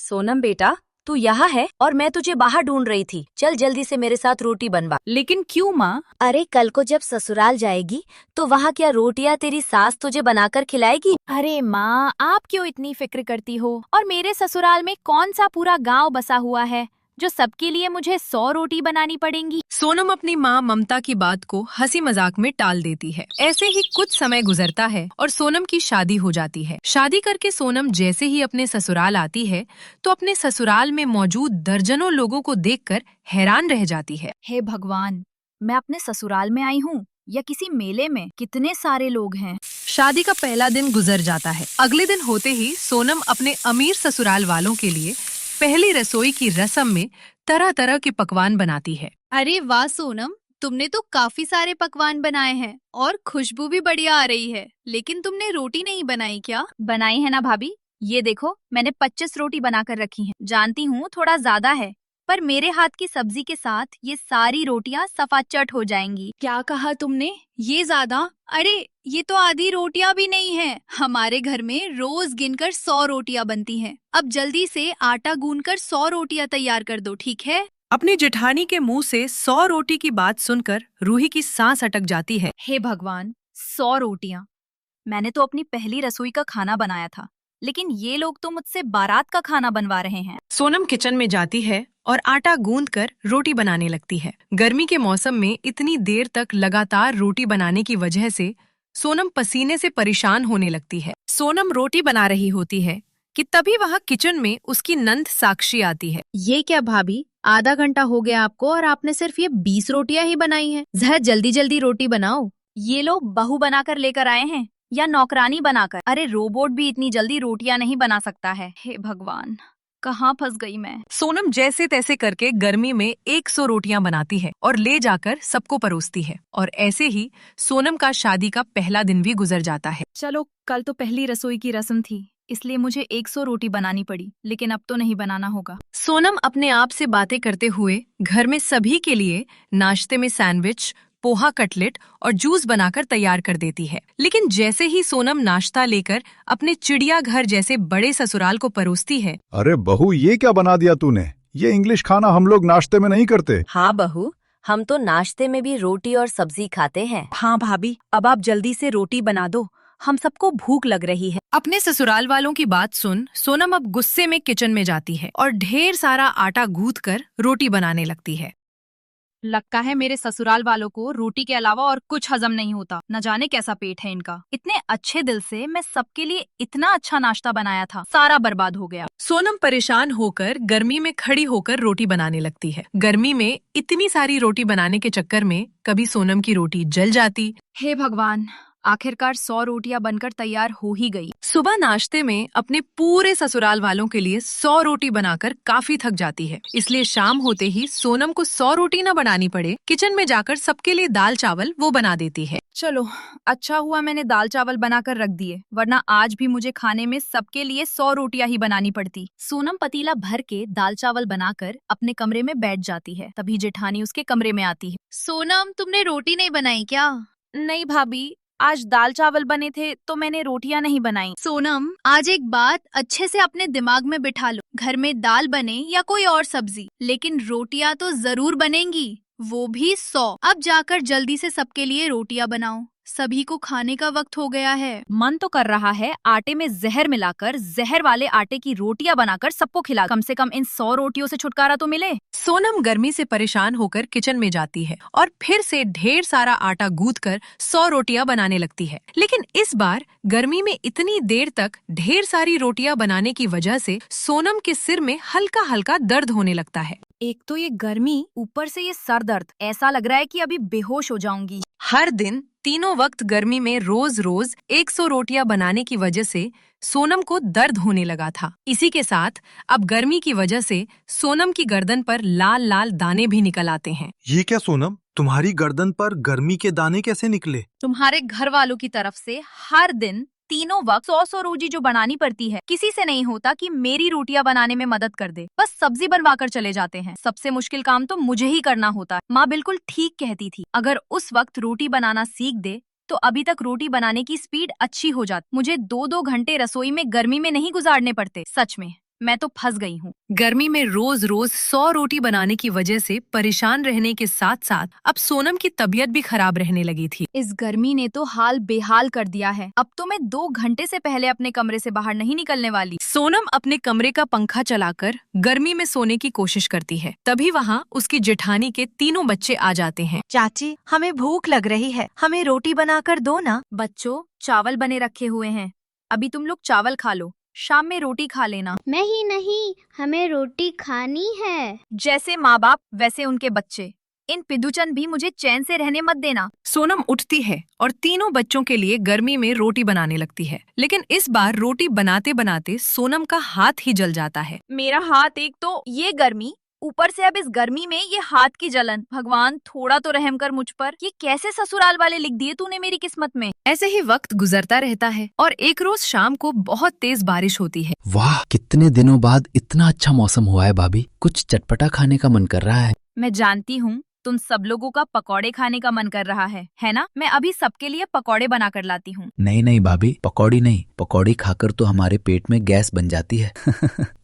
सोनम बेटा, तू यहाँ है और मैं तुझे बाहर ढूंढ रही थी। चल जल्दी से मेरे साथ रोटी बनवा। लेकिन क्यों माँ? अरे कल को जब ससुराल जाएगी तो वहाँ क्या रोटियाँ तेरी सास तुझे बनाकर खिलाएगी? अरे माँ, आप क्यों इतनी फिक्र करती हो? और मेरे ससुराल में कौन सा पूरा गांव बसा हुआ है जो सबके लिए मुझे 100 रोटी बनानी पड़ेंगी? सोनम अपनी माँ ममता की बात को हंसी मजाक में टाल देती है। ऐसे ही कुछ समय गुजरता है और सोनम की शादी हो जाती है। शादी करके सोनम जैसे ही अपने ससुराल आती है तो अपने ससुराल में मौजूद दर्जनों लोगों को देखकर हैरान रह जाती है। हे भगवान, मैं अपने ससुराल में आई हूँ या किसी मेले में? कितने सारे लोग हैं। शादी का पहला दिन गुजर जाता है। अगले दिन होते ही सोनम अपने अमीर ससुराल वालों के लिए पहली रसोई की रस्म में तरह तरह के पकवान बनाती है। अरे वाह सोनम, तुमने तो काफी सारे पकवान बनाए हैं और खुशबू भी बढ़िया आ रही है। लेकिन तुमने रोटी नहीं बनाई क्या? बनाई है ना भाभी, ये देखो मैंने 25 रोटी बनाकर रखी हैं। जानती हूँ थोड़ा ज्यादा है, पर मेरे हाथ की सब्जी के साथ ये सारी रोटियां सफाचट हो जाएंगी। क्या कहा तुमने? ये ज्यादा? अरे ये तो आधी रोटियां भी नहीं है। हमारे घर में रोज गिनकर 100 रोटियां बनती हैं। अब जल्दी से आटा गूंदकर 100 रोटियां तैयार कर दो, ठीक है? अपनी जेठानी के मुंह से 100 रोटी की बात सुनकर रूही की सांस अटक जाती है। हे भगवान, 100 रोटियां! मैंने तो अपनी पहली रसोई का खाना बनाया था, लेकिन ये लोग तो मुझसे बारात का खाना बनवा रहे हैं। सोनम किचन में जाती है और आटा गूंदकर रोटी बनाने लगती है। गर्मी के मौसम में इतनी देर तक लगातार रोटी बनाने की वजह से सोनम पसीने से परेशान होने लगती है। सोनम रोटी बना रही होती है कि तभी वहाँ किचन में उसकी नंद साक्षी आती है। ये क्या भाभी, आधा घंटा हो गया आपको और आपने सिर्फ ये 20 रोटियां ही बनाई हैं। जरा जल्दी जल्दी रोटी बनाओ। ये लोग बहू बनाकर लेकर आए हैं या नौकरानी बनाकर? अरे रोबोट भी इतनी जल्दी रोटियां नहीं बना सकता है। हे भगवान, कहाँ फंस गई मैं। सोनम जैसे तैसे करके गर्मी में 100 रोटियां बनाती है और ले जाकर सबको परोसती है। और ऐसे ही सोनम का शादी का पहला दिन भी गुजर जाता है। चलो, कल तो पहली रसोई की रस्म थी, इसलिए मुझे 100 रोटी बनानी पड़ी, लेकिन अब तो नहीं बनाना होगा। सोनम अपने आप से बातें करते हुए घर में सभी के लिए नाश्ते में सैंडविच, पोहा कटलेट और जूस बनाकर तैयार कर देती है। लेकिन जैसे ही सोनम नाश्ता लेकर अपने चिड़िया घर जैसे बड़े ससुराल को परोसती है। अरे बहू, ये क्या बना दिया तूने? ये इंग्लिश खाना हम लोग नाश्ते में नहीं करते। हाँ बहू, हम तो नाश्ते में भी रोटी और सब्जी खाते हैं। हाँ भाभी, अब आप जल्दी से रोटी बना दो, हम सबको भूख लग रही है। अपने ससुराल वालों की बात सुन सोनम अब गुस्से में किचन में जाती है और ढेर सारा आटा गूंथ कर रोटी बनाने लगती है। लगता है मेरे ससुराल वालों को रोटी के अलावा और कुछ हजम नहीं होता। न जाने कैसा पेट है इनका। इतने अच्छे दिल से मैं सबके लिए इतना अच्छा नाश्ता बनाया था, सारा बर्बाद हो गया। सोनम परेशान होकर गर्मी में खड़ी होकर रोटी बनाने लगती है। गर्मी में इतनी सारी रोटी बनाने के चक्कर में कभी सोनम की रोटी जल जाती। हे भगवान, आखिरकार 100 रोटियां बनकर तैयार हो ही गई। सुबह नाश्ते में अपने पूरे ससुराल वालों के लिए 100 रोटी बनाकर काफी थक जाती है। इसलिए शाम होते ही सोनम को 100 रोटी न बनानी पड़े, किचन में जाकर सबके लिए दाल चावल वो बना देती है। चलो, अच्छा हुआ मैंने दाल चावल बनाकर रख दिए, वरना आज भी मुझे खाने में सबके लिए 100 रोटियां ही बनानी पड़ती। सोनम पतीला भर के दाल चावल बनाकर अपने कमरे में बैठ जाती है। तभी जेठानी उसके कमरे में आती है। सोनम, तुमने रोटी नहीं बनाई क्या? नहीं भाभी, आज दाल चावल बने थे तो मैंने रोटियां नहीं बनाई। सोनम, आज एक बात अच्छे से अपने दिमाग में बिठा लो। घर में दाल बने या कोई और सब्जी, लेकिन रोटियां तो जरूर बनेंगी, वो भी 100। अब जाकर जल्दी से सबके लिए रोटियां बनाओ, सभी को खाने का वक्त हो गया है। मन तो कर रहा है आटे में जहर मिलाकर जहर वाले आटे की रोटियां बनाकर सबको खिला, कम से कम इन 100 रोटियों से छुटकारा तो मिले। सोनम गर्मी से परेशान होकर किचन में जाती है और फिर से ढेर सारा आटा गूंथकर 100 रोटियां बनाने लगती है। लेकिन इस बार गर्मी में इतनी देर तक ढेर सारी रोटियां बनाने की वजह से सोनम के सिर में हल्का हल्का दर्द होने लगता है। एक तो ये गर्मी, ऊपर से ये सर दर्द, ऐसा लग रहा है कि अभी बेहोश हो जाऊंगी। हर दिन तीनों वक्त गर्मी में रोज रोज 100 रोटियां बनाने की वजह से सोनम को दर्द होने लगा था। इसी के साथ अब गर्मी की वजह से सोनम की गर्दन पर लाल लाल दाने भी निकल आते हैं। ये क्या सोनम, तुम्हारी गर्दन पर गर्मी के दाने कैसे निकले? तुम्हारे घर वालों की तरफ से हर दिन तीनों वक्त 100 रोटी जो बनानी पड़ती है। किसी से नहीं होता कि मेरी रोटियां बनाने में मदद कर दे, बस सब्जी बनवा कर चले जाते हैं। सबसे मुश्किल काम तो मुझे ही करना होता। माँ बिल्कुल ठीक कहती थी, अगर उस वक्त रोटी बनाना सीख दे तो अभी तक रोटी बनाने की स्पीड अच्छी हो जाती। मुझे 2-2 घंटे रसोई में गर्मी में नहीं गुजारने पड़ते। सच में मैं तो फंस गई हूँ। गर्मी में रोज रोज 100 रोटी बनाने की वजह से परेशान रहने के साथ साथ अब सोनम की तबीयत भी खराब रहने लगी थी। इस गर्मी ने तो हाल बेहाल कर दिया है। अब तो मैं 2 घंटे से पहले अपने कमरे से बाहर नहीं निकलने वाली। सोनम अपने कमरे का पंखा चलाकर गर्मी में सोने की कोशिश करती है। तभी वहाँ उसकी जेठानी के 3 बच्चे आ जाते हैं। चाची, हमें भूख लग रही है, हमें रोटी बनाकर दो ना। बच्चों, चावल बने रखे हुए हैं, अभी तुम लोग चावल खा लो, शाम में रोटी खा लेना। नहीं, हमें रोटी खानी है। जैसे माँ बाप वैसे उनके बच्चे। इन पिदुचन भी मुझे चैन से रहने मत देना। सोनम उठती है और 3 बच्चों के लिए गर्मी में रोटी बनाने लगती है। लेकिन इस बार रोटी बनाते बनाते सोनम का हाथ ही जल जाता है। मेरा हाथ, एक तो ये गर्मी, ऊपर से अब इस गर्मी में ये हाथ की जलन। भगवान, थोड़ा तो रहम कर मुझ पर। ये कैसे ससुराल वाले लिख दिए तूने मेरी किस्मत में। ऐसे ही वक्त गुजरता रहता है और एक रोज शाम को बहुत तेज बारिश होती है। वाह, कितने दिनों बाद इतना अच्छा मौसम हुआ है भाभी। कुछ चटपटा खाने का मन कर रहा है। मैं जानती हूँ तुम सब लोगों का पकौड़े खाने का मन कर रहा है ना? मैं अभी सबके लिए पकौड़े बना कर लाती हूँ। नहीं भाभी, पकौड़ी नहीं। पकौड़ी खाकर तो हमारे पेट में गैस बन जाती है।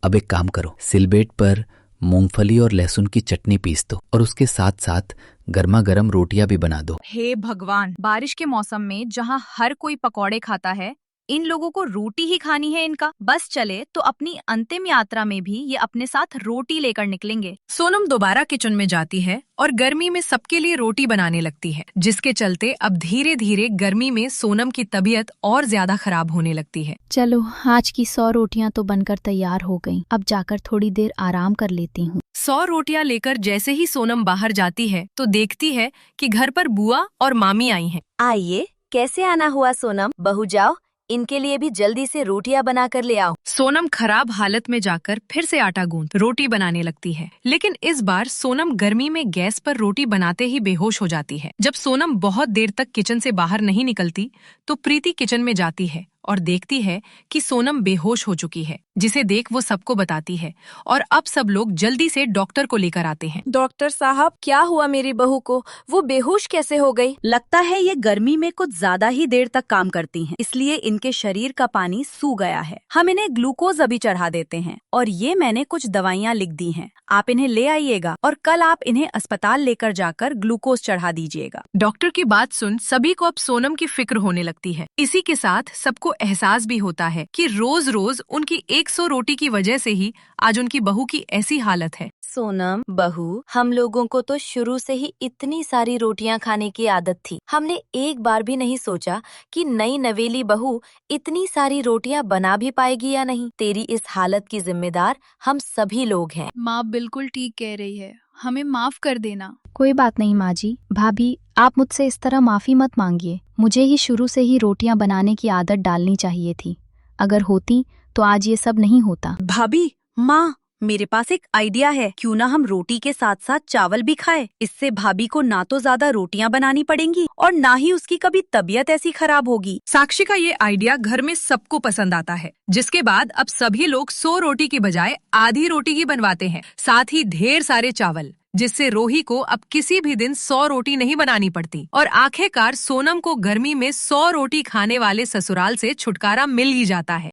अब एक काम करो, सिलबेट पर मूंगफली और लहसुन की चटनी पीस दो और उसके साथ साथ गर्मा गर्म रोटियां भी बना दो। हे भगवान, बारिश के मौसम में जहाँ हर कोई पकौड़े खाता है, इन लोगों को रोटी ही खानी है। इनका बस चले तो अपनी अंतिम यात्रा में भी ये अपने साथ रोटी लेकर निकलेंगे। सोनम दोबारा किचन में जाती है और गर्मी में सबके लिए रोटी बनाने लगती है, जिसके चलते अब धीरे धीरे गर्मी में सोनम की तबीयत और ज्यादा खराब होने लगती है। चलो, आज की 100 रोटियां तो बनकर तैयार हो गईं। अब जाकर थोड़ी देर आराम कर लेती हूँ। 100 रोटियां लेकर जैसे ही सोनम बाहर जाती है तो देखती है कि घर पर बुआ और मामी आई हैं। आइए, कैसे आना हुआ सोनम? बहू जाओ, इनके लिए भी जल्दी से रोटियां बना कर ले आओ। सोनम खराब हालत में जाकर फिर से आटा गूंद रोटी बनाने लगती है। लेकिन इस बार सोनम गर्मी में गैस पर रोटी बनाते ही बेहोश हो जाती है। जब सोनम बहुत देर तक किचन से बाहर नहीं निकलती तो प्रीति किचन में जाती है और देखती है कि सोनम बेहोश हो चुकी है, जिसे देख वो सबको बताती है और अब सब लोग जल्दी से डॉक्टर को लेकर आते हैं। डॉक्टर साहब, क्या हुआ मेरी बहू को? वो बेहोश कैसे हो गई? लगता है ये गर्मी में कुछ ज्यादा ही देर तक काम करती हैं, इसलिए इनके शरीर का पानी सूख गया है। हम इन्हें ग्लूकोज अभी चढ़ा देते हैं और ये मैंने कुछ दवाइयाँ लिख दी हैं। आप इन्हें ले आइएगा और कल आप इन्हें अस्पताल लेकर जाकर ग्लूकोज चढ़ा दीजिएगा। डॉक्टर की बात सुन सभी को अब सोनम की फिक्र होने लगती है। इसी के साथ सबको एहसास भी होता है कि रोज रोज उनकी 100 रोटी की वजह से ही आज उनकी बहू की ऐसी हालत है। सोनम बहू, हम लोगों को तो शुरू से ही इतनी सारी रोटियां खाने की आदत थी। हमने एक बार भी नहीं सोचा कि नई नवेली बहू इतनी सारी रोटियां बना भी पाएगी या नहीं। तेरी इस हालत की जिम्मेदार हम सभी लोग हैं। माँ बिल्कुल ठीक कह रही है, हमें माफ कर देना। कोई बात नहीं माँ जी। भाभी, आप मुझसे इस तरह माफी मत मांगिए। मुझे ही शुरू से ही रोटियां बनाने की आदत डालनी चाहिए थी। अगर होती तो आज ये सब नहीं होता। भाभी, माँ, मेरे पास एक आइडिया है। क्यों ना हम रोटी के साथ साथ चावल भी खाएं। इससे भाभी को ना तो ज्यादा रोटियां बनानी पड़ेंगी और ना ही उसकी कभी तबीयत ऐसी खराब होगी। साक्षी का ये आइडिया घर में सबको पसंद आता है, जिसके बाद अब सभी लोग 100 रोटी की बजाय आधी रोटी ही बनवाते हैं, साथ ही ढेर सारे चावल, जिससे रोही को अब किसी भी दिन 100 रोटी नहीं बनानी पड़ती और आखिरकार सोनम को गर्मी में 100 रोटी खाने वाले ससुराल से छुटकारा मिल ही जाता है।